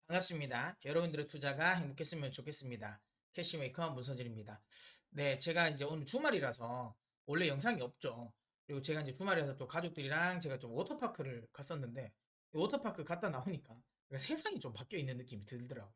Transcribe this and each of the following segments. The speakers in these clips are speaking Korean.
반갑습니다. 여러분들의 투자가 행복했으면 좋겠습니다. 캐시메이커 문서진입니다. 네, 제가 이제 오늘 주말이라서 원래 영상이 없죠. 그리고 제가 이제 주말이라서 또 가족들이랑 제가 좀 워터파크를 갔었는데 이 워터파크 갔다 나오니까 세상이 좀 바뀌어 있는 느낌이 들더라고요.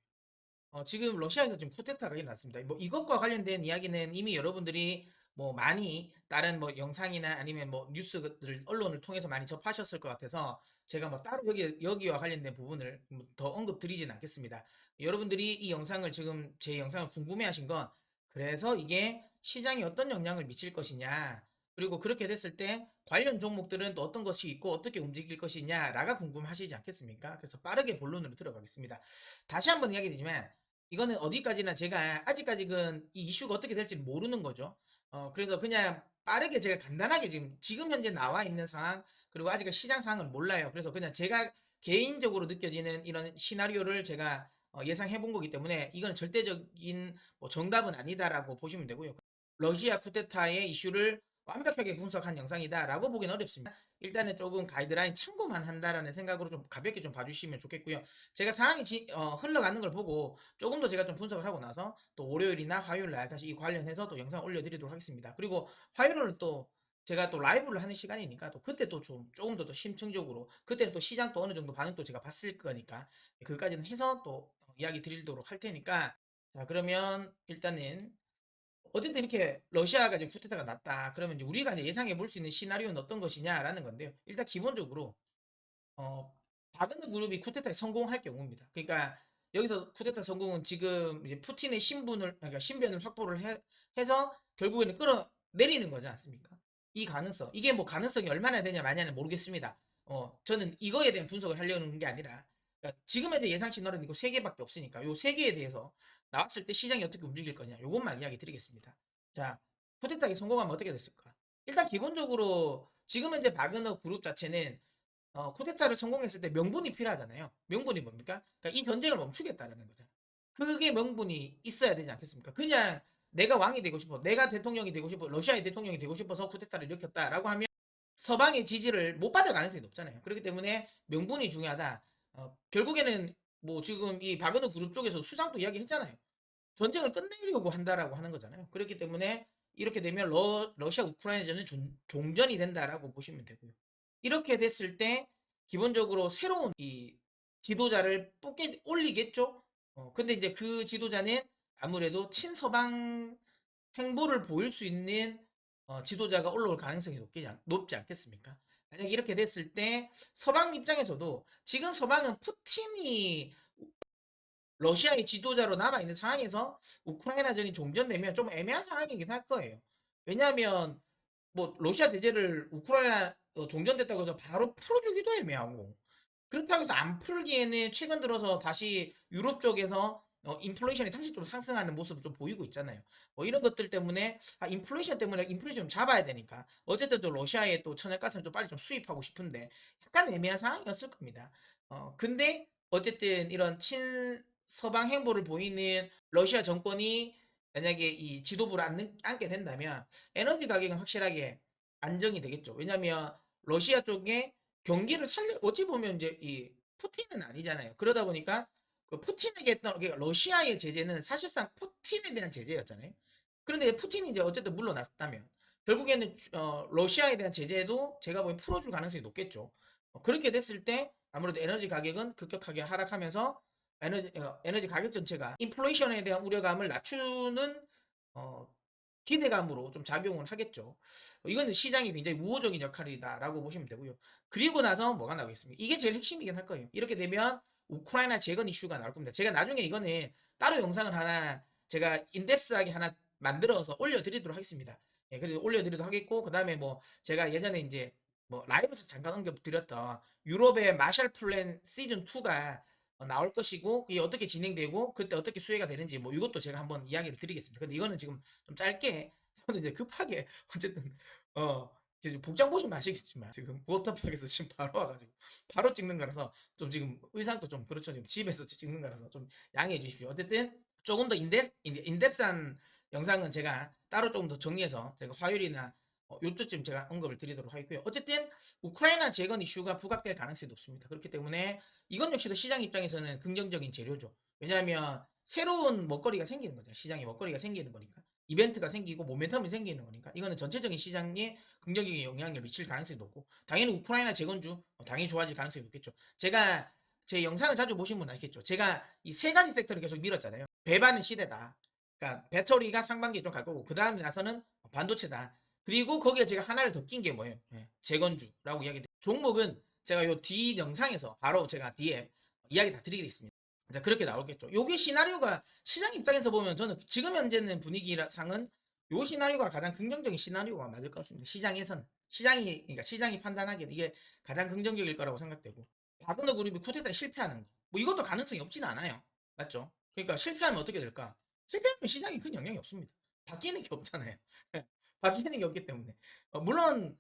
지금 러시아에서 지금 쿠데타가 일어났습니다. 뭐 이것과 관련된 이야기는 이미 여러분들이 뭐 많이 다른 뭐 영상이나 아니면 뭐 뉴스들 언론을 통해서 많이 접하셨을 것 같아서 제가 뭐 따로 여기와 관련된 부분을 뭐더 언급드리지는 않겠습니다. 여러분들이 이 영상을 지금 제 영상을 궁금해하신 건 그래서 이게 시장에 어떤 영향을 미칠 것이냐, 그리고 그렇게 됐을 때 관련 종목들은 또 어떤 것이 있고 어떻게 움직일 것이냐라가 궁금하시지 않겠습니까? 그래서 빠르게 본론으로 들어가겠습니다. 다시 한번 이야기드리지만 이거는 어디까지나 제가 아직까지는 이 이슈가 어떻게 될지는 모르는 거죠. 그래서 그냥 빠르게 제가 간단하게 지금 현재 나와 있는 상황, 그리고 아직 시장 상황을 몰라요. 그래서 그냥 제가 개인적으로 느껴지는 이런 시나리오를 제가 예상해 본 거기 때문에 이건 절대적인 뭐 정답은 아니다라고 보시면 되고요. 러시아 쿠데타의 이슈를 완벽하게 분석한 영상이다라고 보기는 어렵습니다. 일단은 조금 가이드라인 참고만 한다라는 생각으로 좀 가볍게 좀 봐주시면 좋겠고요. 제가 상황이 흘러가는 걸 보고 조금 더 제가 좀 분석을 하고 나서 또 월요일이나 화요일 날 다시 이 관련해서 또 영상 올려드리도록 하겠습니다. 그리고 화요일은 또 제가 또 라이브를 하는 시간이니까 또 그때 또 조금 더 심층적으로 그때는 또 시장 또 어느 정도 반응도 제가 봤을 거니까 그까지는 해서 또 이야기 드리도록 할 테니까. 자, 그러면 일단은 어쨌든 이렇게 러시아가 지금 쿠데타가 났다. 그러면 이제 우리가 이제 예상해 볼 수 있는 시나리오는 어떤 것이냐라는 건데요. 일단 기본적으로 어, 바그너 그룹이 쿠데타에 성공할 경우입니다. 그러니까 여기서 쿠데타 성공은 지금 이제 푸틴의 그러니까 신변을 확보를 해서 결국에는 끌어내리는 거지 않습니까? 이 가능성, 이게 뭐 가능성이 얼마나 되냐 마냐는 모르겠습니다. 저는 이거에 대한 분석을 하려는 게 아니라 그러니까 지금 현재 예상 시나리오는 이거 세 개밖에 없으니까 요 세 개에 대해서 나왔을 때 시장이 어떻게 움직일 거냐, 요것만 이야기 드리겠습니다. 자, 쿠데타에 성공하면 어떻게 됐을까? 일단 기본적으로 지금 현재 바그너 그룹 자체는 쿠데타를 성공했을 때 명분이 필요하잖아요. 명분이 뭡니까? 그러니까 이 전쟁을 멈추겠다라는 거죠. 그게 명분이 있어야 되지 않겠습니까? 그냥 내가 왕이 되고 싶어, 내가 대통령이 되고 싶어, 러시아의 대통령이 되고 싶어서 쿠데타를 일으켰다라고 하면 서방의 지지를 못 받을 가능성이 높잖아요. 그렇기 때문에 명분이 중요하다. 결국에는 뭐 지금 이 바그너 그룹 쪽에서 수장도 이야기했잖아요. 전쟁을 끝내려고 한다라고 하는 거잖아요. 그렇기 때문에 이렇게 되면 러시아 우크라이나전은 종전이 된다라고 보시면 되고요. 이렇게 됐을 때 기본적으로 새로운 이 지도자를 뽑게 올리겠죠. 근데 이제 그 지도자는 아무래도 친서방 행보를 보일 수 있는 지도자가 올라올 가능성이 높지 않겠습니까? 만약 이렇게 됐을 때 서방 입장에서도 지금 서방은 푸틴이 러시아의 지도자로 남아있는 상황에서 우크라이나전이 종전되면 좀 애매한 상황이긴 할 거예요. 왜냐하면 뭐 러시아 제재를 우크라이나 종전됐다고 해서 바로 풀어주기도 애매하고, 그렇다고 해서 안 풀기에는 최근 들어서 다시 유럽 쪽에서 인플레이션이 다시 좀 상승하는 모습을 좀 보이고 있잖아요. 뭐 이런 것들 때문에 인플레이션 때문에 인플레이션 좀 잡아야 되니까 어쨌든 또 러시아에 또 천연가스를 좀 빨리 좀 수입하고 싶은데 약간 애매한 상황이었을 겁니다. 근데 어쨌든 이런 친서방 행보를 보이는 러시아 정권이 만약에 이 지도부를 앉게 된다면 에너지 가격은 확실하게 안정이 되겠죠. 왜냐하면 러시아 쪽에 경기를 어찌 보면 이제 이 푸틴은 아니잖아요. 그러다 보니까 그 푸틴에게 했던 러시아의 제재는 사실상 푸틴에 대한 제재였잖아요. 그런데 푸틴이 이제 어쨌든 물러났다면 결국에는 러시아에 대한 제재도 제가 보기엔 풀어줄 가능성이 높겠죠. 그렇게 됐을 때 아무래도 에너지 가격은 급격하게 하락하면서 에너지 가격 전체가 인플레이션에 대한 우려감을 낮추는 어, 기대감으로 좀 작용을 하겠죠. 이거는 시장이 굉장히 우호적인 역할이다라고 보시면 되고요. 그리고 나서 뭐가 나오겠습니까? 이게 제일 핵심이긴 할 거예요. 이렇게 되면 우크라이나 재건 이슈가 나올 겁니다. 제가 나중에 이거는 따로 영상을 하나 제가 인덱스하게 하나 만들어서 올려드리도록 하겠습니다. 예, 그리고 올려드리도록 하겠고, 그 다음에 뭐 제가 예전에 이제 뭐 라이브에서 잠깐 언급드렸던 유럽의 마샬 플랜 시즌 2가 나올 것이고 이게 어떻게 진행되고 그때 어떻게 수혜가 되는지 뭐 이것도 제가 한번 이야기를 드리겠습니다. 근데 이거는 지금 좀 짧게 저는 이제 급하게 어쨌든 이제 복장 보시면 아시겠지만 지금 워터파크에서 지금 바로 와가지고 바로 찍는 거라서 좀 지금 의상도 좀 그렇죠. 지금 집에서 찍는 거라서 좀 양해해 주십시오. 어쨌든 조금 더 인덱스한 영상은 제가 따로 조금 더 정리해서 제가 화요일이나 요때쯤 제가 언급을 드리도록 하겠고요. 어쨌든 우크라이나 재건 이슈가 부각될 가능성이 높습니다. 그렇기 때문에 이건 역시도 시장 입장에서는 긍정적인 재료죠. 왜냐하면 새로운 먹거리가 생기는 거잖아요. 시장에 먹거리가 생기는 거니까. 이벤트가 생기고 모멘텀이 생기는 거니까 이거는 전체적인 시장에 긍정적인 영향을 미칠 가능성이 높고 당연히 우크라이나 재건주 당연히 좋아질 가능성이 높겠죠. 제가 제 영상을 자주 보신 분 아시겠죠. 제가 이 세 가지 섹터를 계속 밀었잖아요. 배반의 시대다. 그러니까 배터리가 상반기에 좀 갈 거고 그 다음 나서는 반도체다. 그리고 거기에 제가 하나를 더 낀 게 뭐예요? 재건주라고 이야기. 종목은 제가 요 뒤 영상에서 바로 제가 뒤에 이야기 다 드리겠습니다. 자, 그렇게 나오겠죠. 요게 시나리오가 시장 입장에서 보면 저는 지금 현재는 분위기상은 요 시나리오가 가장 긍정적인 시나리오가 맞을 것 같습니다. 시장에서는 그러니까 시장이 판단하기에 이게 가장 긍정적일 거라고 생각되고 바그너 그룹이 쿠데타에 실패하는 거 뭐 이것도 가능성이 없지는 않아요. 맞죠? 그러니까 실패하면 어떻게 될까? 실패하면 시장이 큰 영향이 없습니다. 바뀌는 게 없잖아요. 바뀌는 게 없기 때문에 물론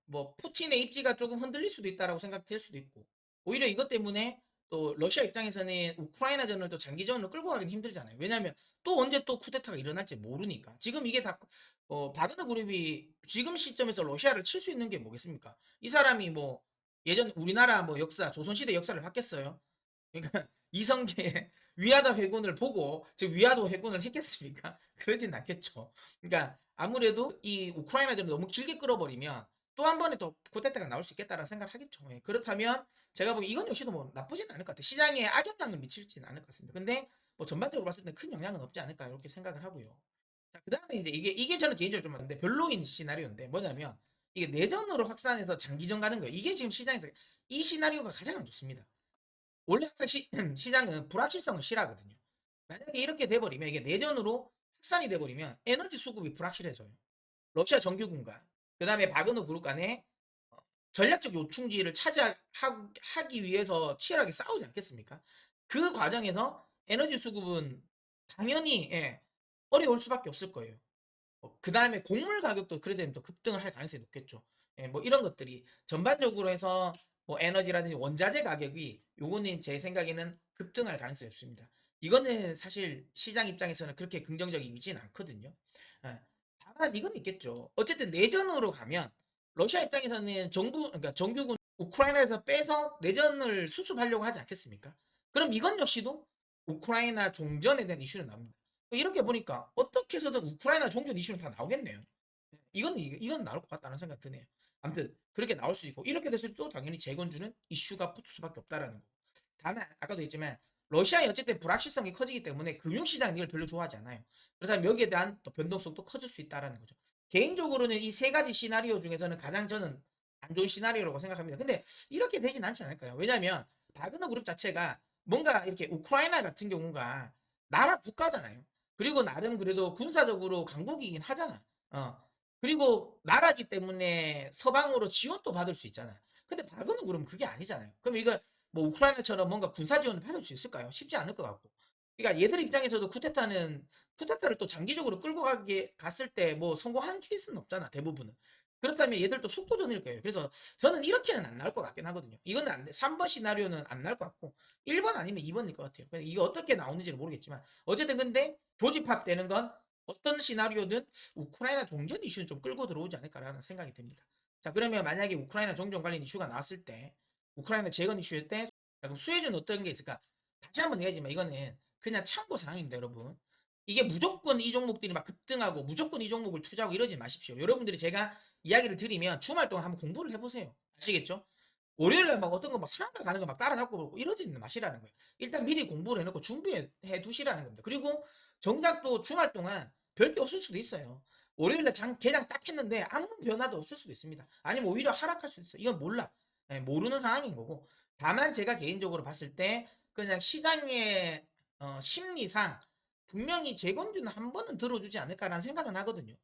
뭐 푸틴의 입지가 조금 흔들릴 수도 있다라고 생각될 수도 있고 오히려 이것 때문에 또 러시아 입장에서는 우크라이나전을 또 장기전으로 끌고 가기는 힘들잖아요. 왜냐하면 또 언제 또 쿠데타가 일어날지 모르니까. 지금 이게 다 바그너 그룹이 지금 시점에서 러시아를 칠 수 있는 게 뭐겠습니까? 이 사람이 뭐 예전 우리나라 뭐 역사 조선시대 역사를 봤겠어요? 그러니까 이성계의 위화도 회군을 보고 즉 위화도 회군을 했겠습니까? 그러진 않겠죠. 그러니까 아무래도 이 우크라이나전을 너무 길게 끌어버리면 또 한 번에 또 쿠데타가 나올 수 있겠다라는 생각을 하겠죠. 예, 그렇다면 제가 보기 이건 역시도 뭐 나쁘진 않을 것 같아요. 시장에 악영향을 미칠지는 않을 것 같습니다. 근데 뭐 전반적으로 봤을 때 큰 영향은 없지 않을까 이렇게 생각을 하고요. 자, 그 다음에 이제 이게 저는 개인적으로 좀 맞는데 별로인 시나리오인데 뭐냐면 이게 내전으로 확산해서 장기전 가는 거예요. 이게 지금 시장에서 이 시나리오가 가장 안 좋습니다. 원래 항상 시장은 불확실성을 싫어하거든요. 만약에 이렇게 돼버리면 이게 내전으로 확산이 돼버리면 에너지 수급이 불확실해져요. 러시아 정규군과 그 다음에 바그너 그룹 간에 어, 전략적 요충지를 차지하기 위해서 치열하게 싸우지 않겠습니까? 그 과정에서 에너지 수급은 당연히 어려울 수밖에 없을 거예요. 그 다음에 곡물 가격도 그래 되면 또 급등을 할 가능성이 높겠죠. 뭐 이런 것들이 전반적으로 해서 뭐 에너지라든지 원자재 가격이 요거는 제 생각에는 급등할 가능성이 없습니다. 이거는 사실 시장 입장에서는 그렇게 긍정적이진 않거든요. 예. 다만 이건 있겠죠. 어쨌든 내전으로 가면 러시아 입장에서는 그러니까 정규군 우크라이나에서 빼서 내전을 수습하려고 하지 않겠습니까? 그럼 이건 역시도 우크라이나 종전에 대한 이슈는 나옵니다. 이렇게 보니까 어떻게 해서든 우크라이나 종전 이슈는 다 나오겠네요. 이건 나올 것 같다는 생각 드네요. 아무튼 그렇게 나올 수 있고 이렇게 됐을 때 또 당연히 재건주는 이슈가 붙을 수밖에 없다라는 거. 다만 아까도 했지만 러시아의 어쨌든 불확실성이 커지기 때문에 금융시장 이걸 별로 좋아하지 않아요. 그렇다면 여기에 대한 또 변동성도 커질 수 있다라는 거죠. 개인적으로는 이 세 가지 시나리오 중에서는 가장 저는 안 좋은 시나리오라고 생각합니다. 근데 이렇게 되진 않지 않을까요? 왜냐하면 바그너 그룹 자체가 뭔가 이렇게 우크라이나 같은 경우가 나라 국가잖아요. 그리고 나름 그래도 군사적으로 강국이긴 하잖아. 그리고 나라기 때문에 서방으로 지원도 받을 수 있잖아. 근데 바그너 그룹은 그게 아니잖아요. 그럼 이거 뭐 우크라이나처럼 뭔가 군사 지원을 받을 수 있을까요? 쉽지 않을 것 같고. 그러니까 얘들 입장에서도 쿠데타를 또 장기적으로 끌고 가게 갔을 때 뭐 성공한 케이스는 없잖아. 대부분은. 그렇다면 얘들도 속도전일 거예요. 그래서 저는 이렇게는 안 나올 것 같긴 하거든요. 이건 안 돼. 3번 시나리오는 안 나올 것 같고 1번 아니면 2번일 것 같아요. 이게 어떻게 나오는지는 모르겠지만 어쨌든 근데 교집합 되는 건 어떤 시나리오든 우크라이나 종전 이슈는 좀 끌고 들어오지 않을까라는 생각이 듭니다. 자, 그러면 만약에 우크라이나 종전 관련 이슈가 나왔을 때 우크라이나 재건 이슈일 때 그럼 수혜주는 어떤 게 있을까? 다시 한번 얘기하지만 이거는 그냥 참고 사항입니다, 여러분. 이게 무조건 이 종목들이 막 급등하고 무조건 이 종목을 투자하고 이러지 마십시오. 여러분들이 제가 이야기를 드리면 주말 동안 한번 공부를 해보세요. 아시겠죠? 월요일날 막 어떤 거 막 상한가 가는 거 막 따라잡고 그러고 이러지는 마시라는 거예요. 일단 미리 공부를 해놓고 준비해 두시라는 겁니다. 그리고 정작 또 주말 동안 별 게 없을 수도 있어요. 월요일날 개장 딱 했는데 아무 변화도 없을 수도 있습니다. 아니면 오히려 하락할 수도 있어요. 이건 몰라. 모르는 상황인 거고. 다만 제가 개인적으로 봤을 때 그냥 시장의 심리상 분명히 재건주는 한 번은 들어주지 않을까라는 생각은 하거든요.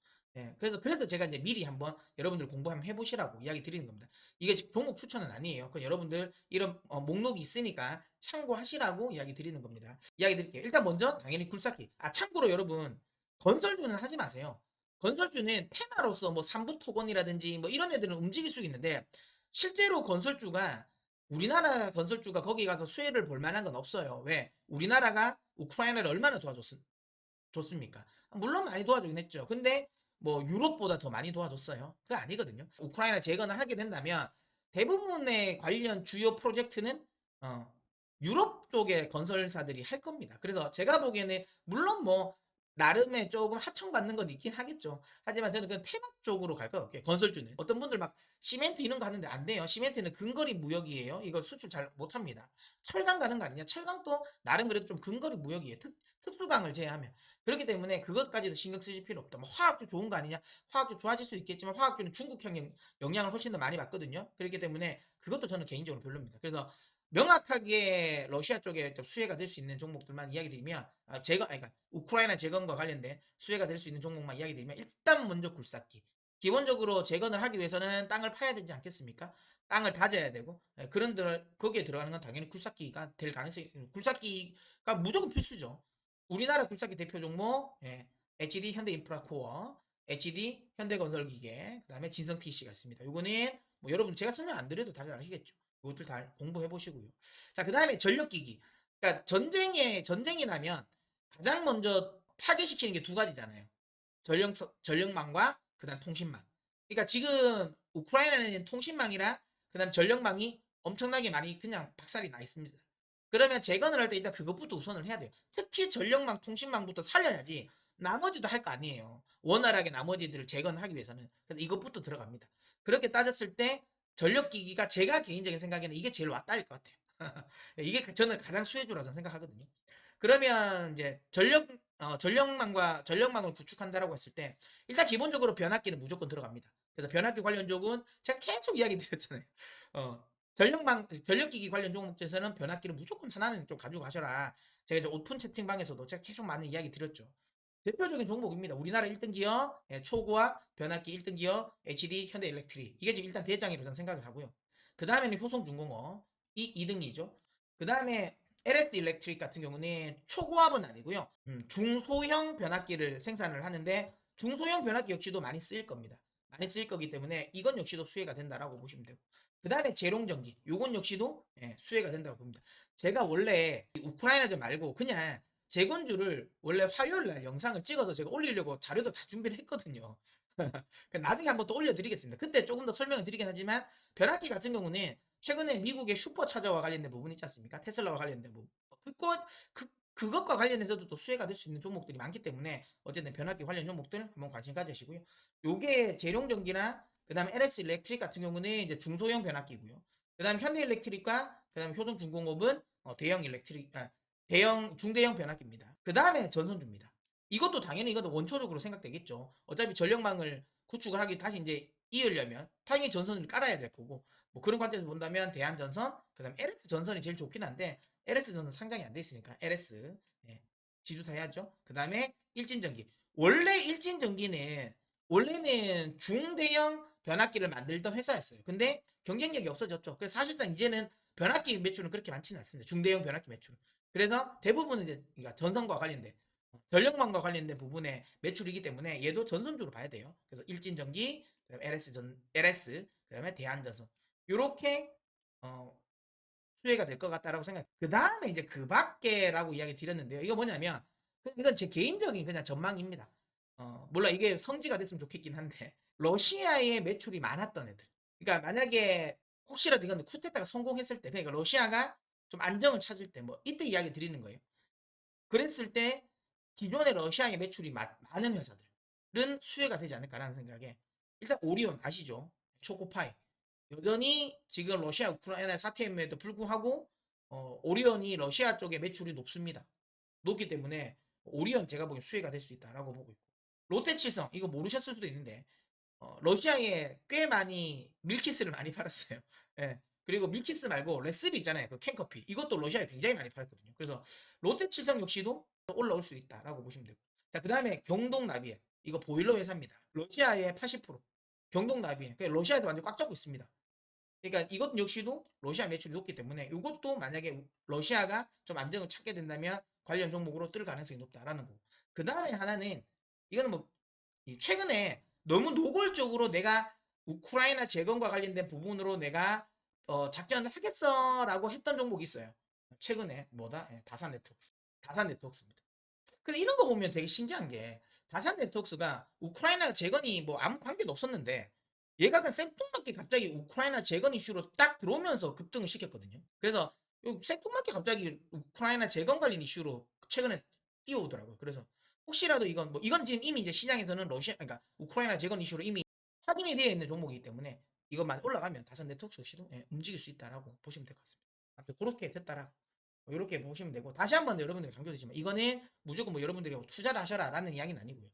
그래서 제가 이제 미리 한번 여러분들 공부 한번 해보시라고 이야기 드리는 겁니다. 이게 지금 종목 추천은 아니에요. 그 여러분들 이런 목록이 있으니까 참고하시라고 이야기 드리는 겁니다. 이야기 드릴게요. 일단 먼저 당연히 굴삭기. 참고로 여러분 건설주는 하지 마세요. 건설주는 테마로서 뭐 삼부토건이라든지 뭐 이런 애들은 움직일 수 있는데 실제로 건설주가 우리나라 건설주가 거기 가서 수혜를 볼 만한 건 없어요. 왜? 우리나라가 우크라이나를 얼마나 도와줬습니까? 물론 많이 도와주긴 했죠. 근데 뭐 유럽보다 더 많이 도와줬어요. 그거 아니거든요. 우크라이나 재건을 하게 된다면 대부분의 관련 주요 프로젝트는 어, 유럽 쪽의 건설사들이 할 겁니다. 그래서 제가 보기에는 물론 뭐 나름의 조금 하청받는 건 있긴 하겠죠. 하지만 저는 그 테마 쪽으로 갈 것 같아요. 건설주는. 어떤 분들 막 시멘트 이런 거 하는데 안 돼요. 시멘트는 근거리 무역이에요. 이거 수출 잘 못합니다. 철강 가는 거 아니냐? 철강도 나름 그래도 좀 근거리 무역이에요. 특수강을 제외하면. 그렇기 때문에 그것까지도 신경 쓰실 필요 없다. 뭐 화학주 좋은 거 아니냐? 화학주 좋아질 수 있겠지만 화학주는 중국형 영향을 훨씬 더 많이 받거든요. 그렇기 때문에 그것도 저는 개인적으로 별로입니다. 그래서 명확하게 러시아 쪽에 수혜가 될 수 있는 종목들만 이야기 드리면 그러니까 우크라이나 재건과 관련된 수혜가 될 수 있는 종목만 이야기 드리면 일단 먼저 굴삭기. 기본적으로 재건을 하기 위해서는 땅을 파야 되지 않겠습니까? 땅을 다져야 되고 그런 거기에 들어가는 건 당연히 굴삭기가 될 가능성이 굴삭기가 무조건 필수죠. 우리나라 굴삭기 대표 종목 HD 현대인프라코어, HD 현대건설기계, 그다음에 진성TC가 있습니다. 요거는 뭐 여러분 제가 설명 안 드려도 다들 아시겠죠. 이것들 다 공부해 보시고요. 자, 그다음에 전력기기. 그러니까 전쟁이 나면 가장 먼저 파괴시키는 게 두 가지잖아요. 전력망과 그다음 통신망. 그러니까 지금 우크라이나는 통신망이랑 그다음 전력망이 엄청나게 많이 그냥 박살이 나 있습니다. 그러면 재건을 할 때 일단 그것부터 우선을 해야 돼요. 특히 전력망, 통신망부터 살려야지 나머지도 할 거 아니에요. 원활하게 나머지들을 재건하기 위해서는. 그래서 이것부터 들어갑니다. 그렇게 따졌을 때 전력기기가 제가 개인적인 생각에는 이게 제일 왓다일 것 같아요. 이게 저는 가장 수혜주라고 생각하거든요. 그러면 이제 전력망을 구축한다라고 했을 때 일단 기본적으로 변압기는 무조건 들어갑니다. 그래서 변압기 관련 쪽은 제가 계속 이야기 드렸잖아요. 전력기기 관련 종목에서는 변압기를 무조건 하나는 좀 가지고 가셔라. 제가 이제 오픈 채팅방에서도 제가 계속 많은 이야기 드렸죠. 대표적인 종목입니다. 우리나라 1등 기업 초고압 변압기 1등 기업 HD 현대일렉트릭 이게 지금 일단 대장이라고 저는 생각을 하고요. 그 다음에는 효성중공업 이 2등이죠. 그 다음에 LS 일렉트릭 같은 경우는 초고압은 아니고요. 중소형 변압기를 생산을 하는데 중소형 변압기 역시도 많이 쓰일 겁니다. 많이 쓰일 거기 때문에 이건 역시도 수혜가 된다라고 보시면 되고 그 다음에 재롱전기 요건 역시도 수혜가 된다고 봅니다. 제가 원래 우크라이나전 말고 그냥 재건주를 원래 화요일 날 영상을 찍어서 제가 올리려고 자료도 다 준비를 했거든요. 나중에 한번 또 올려드리겠습니다. 그때 조금 더 설명을 드리긴 하지만 변압기 같은 경우는 최근에 미국의 슈퍼차저와 관련된 부분 있지 않습니까? 테슬라와 관련된 부분. 그것과 관련해서도 또 수혜가 될 수 있는 종목들이 많기 때문에 어쨌든 변압기 관련 종목들 한번 관심 가지시고요. 요게 재룡전기나 그다음에 LS 일렉트릭 같은 경우는 이제 중소형 변압기고요. 그다음 현대 일렉트릭과 그다음 효성중공업은 대형 일렉트릭 대형 중대형 변압기입니다. 그다음에 전선주입니다. 이것도 당연히 이것도 원초적으로 생각되겠죠. 어차피 전력망을 구축을 하기 다시 이제 이으려면 당연히 전선을 깔아야 될 거고 뭐 그런 관점에서 본다면 대한전선 그다음 LS 전선이 제일 좋긴 한데 LS 전선 상장이 안 돼 있으니까 LS 지주사 해야죠. 그다음에 일진전기 원래 일진전기는 원래는 중대형 변압기를 만들던 회사였어요. 근데 경쟁력이 없어졌죠. 그래서 사실상 이제는 변압기 매출은 그렇게 많지는 않습니다. 중대형 변압기 매출은. 그래서 대부분은 이제 그러니까 전선과 관련된 전력망과 관련된 부분의 매출이기 때문에 얘도 전선주로 봐야 돼요. 그래서 일진전기, 그다음에 LS, 그다음에 대한전선 이렇게 수혜가 될 것 같다라고 생각. 그 다음에 이제 그 밖에라고 이야기 드렸는데요. 이거 뭐냐면 이건 제 개인적인 그냥 전망입니다. 몰라 이게 성지가 됐으면 좋겠긴 한데 러시아의 매출이 많았던 애들. 그러니까 만약에 혹시라도 이건 쿠데타가 성공했을 때, 그러니까 러시아가 좀 안정을 찾을 때, 뭐 이때 이야기 드리는 거예요. 그랬을 때 기존의 러시아의 매출이 많은 회사들은 수혜가 되지 않을까라는 생각에 일단 오리온 아시죠? 초코파이 여전히 지금 러시아 우크라이나 사태임에도 불구하고 오리온이 러시아 쪽의 매출이 높습니다. 높기 때문에 오리온 제가 보기엔 수혜가 될 수 있다라고 보고 있고 롯데칠성 이거 모르셨을 수도 있는데 러시아에 꽤 많이 밀키스를 많이 팔았어요. 예. 그리고 밀키스 말고 레시피 있잖아요. 그 캔커피. 이것도 러시아에 굉장히 많이 팔았거든요. 그래서 롯데칠성 역시도 올라올 수 있다라고 보시면 되고. 자, 그 다음에 경동나비에 이거 보일러 회사입니다. 러시아의 80% 경동나비에 그러니까 러시아에서 완전 꽉 잡고 있습니다. 그러니까 이것 역시도 러시아 매출이 높기 때문에 이것도 만약에 러시아가 좀 안정을 찾게 된다면 관련 종목으로 뜰 가능성이 높다라는 거고. 그 다음에 하나는 이거는 뭐 최근에 너무 노골적으로 내가 우크라이나 재건과 관련된 부분으로 내가 작전을 하겠어라고 했던 종목이 있어요. 최근에 뭐다? 다산 네트워크스. 다산 네트워크스입니다. 근데 이런 거 보면 되게 신기한 게 다산 네트워크스가 우크라이나 재건이 뭐 아무 관계도 없었는데 얘가 그냥 생뚱맞게 갑자기 우크라이나 재건 이슈로 딱 들어오면서 급등을 시켰거든요. 그래서 요 생뚱맞게 갑자기 우크라이나 재건 관련 이슈로 최근에 뛰어오더라고요. 그래서 혹시라도 이건 뭐 이건 지금 이미 이제 시장에서는 러시아 그러니까 우크라이나 재건 이슈로 이미 확인이 되어 있는 종목이기 때문에 이것만 올라가면 다산 네트워크스 역시도 예, 움직일 수 있다라고 보시면 될 것 같습니다. 아무튼 그렇게 됐다라 이렇게 보시면 되고 다시 한번 여러분들이 강조드리지만 이거는 무조건 뭐 여러분들이 뭐 투자를 하셔라 라는 이야기는 아니고요.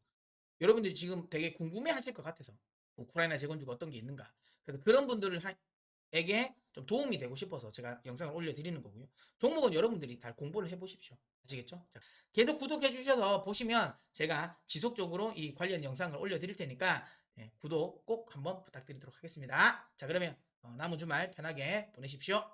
여러분들이 지금 되게 궁금해 하실 것 같아서 우크라이나 재건주가 어떤 게 있는가 그래서 그런 분들에게 좀 도움이 되고 싶어서 제가 영상을 올려드리는 거고요. 종목은 여러분들이 다 공부를 해보십시오. 아시겠죠? 자, 계속 구독해 주셔서 보시면 제가 지속적으로 이 관련 영상을 올려드릴 테니까 예, 구독 꼭 한번 부탁드리도록 하겠습니다. 자 그러면 남은 주말 편하게 보내십시오.